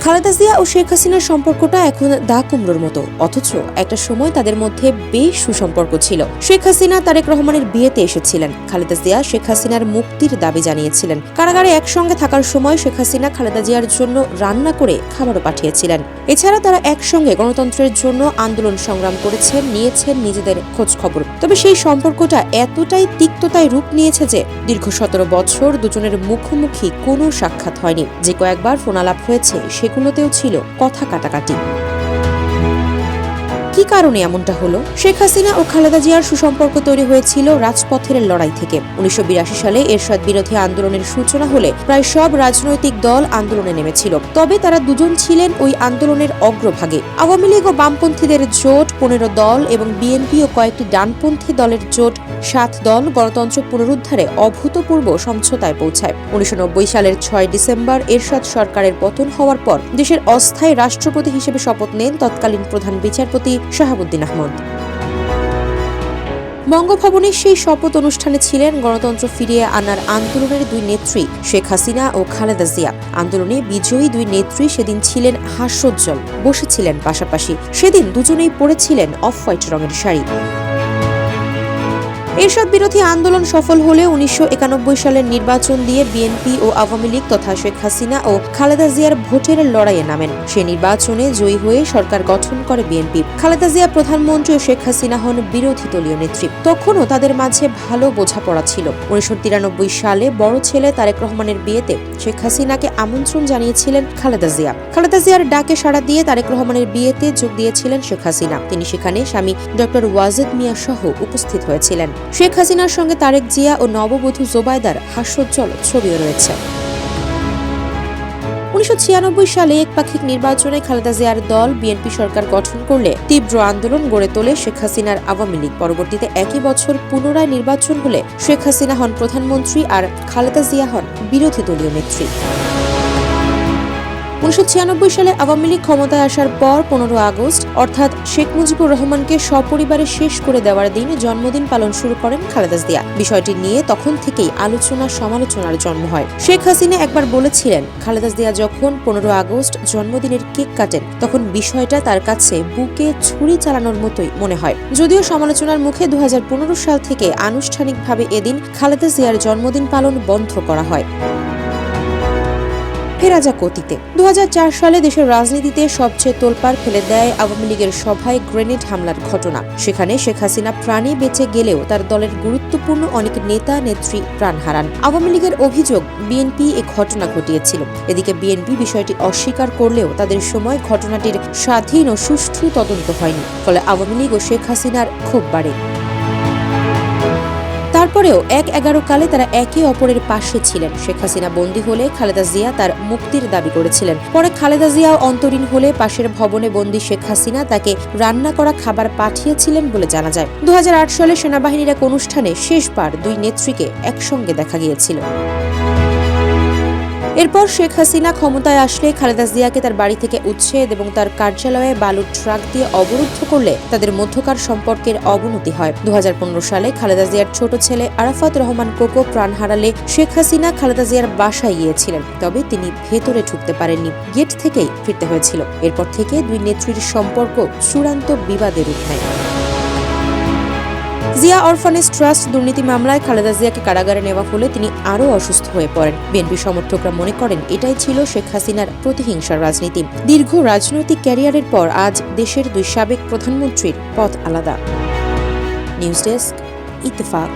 খালেদা জিয়া ও শেখ হাসিনার সম্পর্কটা এখন দা কুমড়োর মতো, অথচ একটা সময় তাদের মধ্যে বেশ সুসম্পর্ক ছিল। শেখ হাসিনা তারেক রহমানের বিয়েতে এসেছিলেন, খালেদা জিয়া শেখ হাসিনার মুক্তির দাবি জানিয়েছিলেন। কারাগারে একসঙ্গে থাকার সময় শেখ হাসিনা খালেদা জিয়ার জন্য রান্না করে খাবারও পাঠিয়েছিলেন। এছাড়া তারা একসঙ্গে গণতন্ত্রের জন্য আন্দোলন সংগ্রাম করেছেন, নিয়েছেন নিজেদের খোঁজ খবর। তবে সেই সম্পর্কটা এতটাই তিক্ততায় রূপ নিয়েছে যে দীর্ঘ 17 বছর দুজনের মুখোমুখি কোনো সাক্ষাৎ হয়নি। যে কয়েকবার ফোন আলাপ হয়েছে সেগুলোতেও ছিল কথা কাটাকাটি। কি কারণে এমনটা হলো? শেখ হাসিনা ও খালেদা জিয়ার সুসম্পর্ক তৈরি হয়েছিল রাজপথের লড়াই থেকে। 1982 সালে এরশাদ বিরোধী আন্দোলনের সূচনা হলে প্রায় সব রাজনৈতিক দল আন্দোলনে নেমেছিল। তবে তারা দুজন ছিলেন ওই আন্দোলনের অগ্রভাগে। আওয়ামী লীগ ও বামপন্থীদের জোট 15 দল এবং বিএনপি ও কয়েকটি ডানপন্থী দলের জোট 7 দল গণতন্ত্র পুনরুদ্ধারে অভূতপূর্ব সমঝোতায় পৌঁছায়। 1990 সালের 6 ডিসেম্বর এরশাদ সরকারের পতন হওয়ার পর দেশের অস্থায়ী রাষ্ট্রপতি হিসেবে শপথ নেন তৎকালীন প্রধান বিচারপতি শাহাবুদ্দিন আহমদ। বঙ্গভবনের সেই শপথ অনুষ্ঠানে ছিলেন গণতন্ত্র ফিরিয়ে আনার আন্দোলনের দুই নেত্রী শেখ হাসিনা ও খালেদা জিয়া। আন্দোলনে বিজয়ী দুই নেত্রী সেদিন ছিলেন হাস্যোজ্জ্বল, বসেছিলেন পাশাপাশি। সেদিন দুজনেই পরেছিলেন অফ হোয়াইট রঙের শাড়ি। এরশাদ বিরোধী আন্দোলন সফল হলে 1991 সালের নির্বাচন দিয়ে বিএনপি ও আওয়ামী লীগ তথা শেখ হাসিনা ও খালেদা জিয়ার ভোটের লড়াইয়ে নামেন। সে নির্বাচনে জয়ী হয়ে সরকার গঠন করে বিএনপি। খালেদা জিয়া প্রধানমন্ত্রী ও শেখ হাসিনা হন বিরোধী দলীয় নেত্রী। তখনও তাদের মাঝে ভালো বোঝাপড়া ছিল। 1993 সালে বড় ছেলে তারেক রহমানের বিয়েতে শেখ হাসিনাকে আমন্ত্রণ জানিয়েছিলেন খালেদা জিয়া। খালেদা জিয়ার ডাকে সাড়া দিয়ে তারেক রহমানের বিয়েতে যোগ দিয়েছিলেন শেখ হাসিনা। তিনি সেখানে স্বামী ডক্টর ওয়াজেদ মিয়া সহ উপস্থিত হয়েছিলেন। শেখ হাসিনার সঙ্গে তারেক জিয়া ও নববধূ জোবায়দার হাস্যোজ্জ্বল ছবিও রয়েছে। 1996 সালে একপাক্ষিক নির্বাচনে খালেদা জিয়ার দল বিএনপি সরকার গঠন করলে তীব্র আন্দোলন গড়ে তোলে শেখ হাসিনার আওয়ামী লীগ। পরবর্তীতে একই বছর পুনরায় নির্বাচন হলে শেখ হাসিনা হন প্রধানমন্ত্রী আর খালেদা জিয়া হন বিরোধী দলীয় নেত্রী। 1996 সালে আওয়ামী লীগ ক্ষমতায় আসার পর 15 আগস্ট অর্থাৎ শেখ মুজিবুর রহমানকে সপরিবারে শেষ করে দেওয়ার দিন জন্মদিন পালন শুরু করেন খালেদা জিয়া। বিষয়টি নিয়ে তখন থেকেই আলোচনা সমালোচনার জন্ম হয়। শেখ হাসিনা একবার বলেছিলেন, খালেদা জিয়া যখন 15 আগস্ট জন্মদিনের কেক কাটেন তখন বিষয়টা তার কাছে বুকে ছুরি চালানোর মতোই মনে হয়। যদিও সমালোচনার মুখে 2015 সাল থেকে আনুষ্ঠানিকভাবে এদিন খালেদা জিয়ার জন্মদিন পালন বন্ধ করা হয়। ফেরা যাক অতীতে। 2004 সালে দেশের রাজনীতিতে সবচেয়ে তোলপাড় ফেলে দেয় আওয়ামী লীগের সভায় গ্রেনেড হামলার ঘটনা। সেখানে শেখ হাসিনা প্রাণে বেঁচে গেলেও তার দলের গুরুত্বপূর্ণ অনেক নেতা নেত্রী প্রাণ হারান। আওয়ামী লীগের অভিযোগ বিএনপি এ ঘটনা ঘটিয়েছিল। এদিকে বিএনপি বিষয়টি অস্বীকার করলেও তাদের সময় ঘটনাটির স্বাধীন ও সুষ্ঠু তদন্ত হয়নি। ফলে আওয়ামী লীগ ও শেখ হাসিনার ক্ষোভ বাড়ে। তারপরেও 1-11 কালে তারা একে অপরের পাশে ছিলেন। শেখ হাসিনা বন্দী হলে খালেদা জিয়া তার মুক্তির দাবি করেছিলেন। পরে খালেদা জিয়াও অন্তরীণ হলে পাশের ভবনে বন্দী শেখ হাসিনা তাকে রান্না করা খাবার পাঠিয়েছিলেন বলে জানা যায়। 2008 সালে সেনাবাহিনীর এক অনুষ্ঠানে শেষবার দুই নেত্রীকে একসঙ্গে দেখা গিয়েছিল। এরপর শেখ হাসিনা ক্ষমতায় আসলে খালেদা জিয়াকে তার বাড়ি থেকে উচ্ছেদ এবং তার কার্যালয়ে বালুর ট্রাক দিয়ে অবরুদ্ধ করলে তাদের মধ্যকার সম্পর্কের অবনতি হয়। 2015 সালে খালেদা জিয়ার ছোট ছেলে আরাফাত রহমান কোকো প্রাণ হারালে শেখ হাসিনা খালেদা জিয়ার বাসায় গিয়েছিলেন। তবে তিনি ভেতরে ঢুকতে পারেননি, গেট থেকেই ফিরতে হয়েছিল। এরপর থেকে দুই নেত্রীর সম্পর্ক চূড়ান্ত বিবাদের রূপ নেয়। জিয়া অরফানেজ ট্রাস্ট দুর্নীতি মামলায় খালেদা জিয়াকে কারাগারে নেওয়া হলে তিনি আরও অসুস্থ হয়ে পড়েন। বিএনপি সমর্থকরা মনে করেন এটাই ছিল শেখ হাসিনার প্রতিহিংসার রাজনীতি। দীর্ঘ রাজনৈতিক ক্যারিয়ারের পর আজ দেশের দুই সাবেক প্রধানমন্ত্রীর পথ আলাদা। News desk, Ittefaq.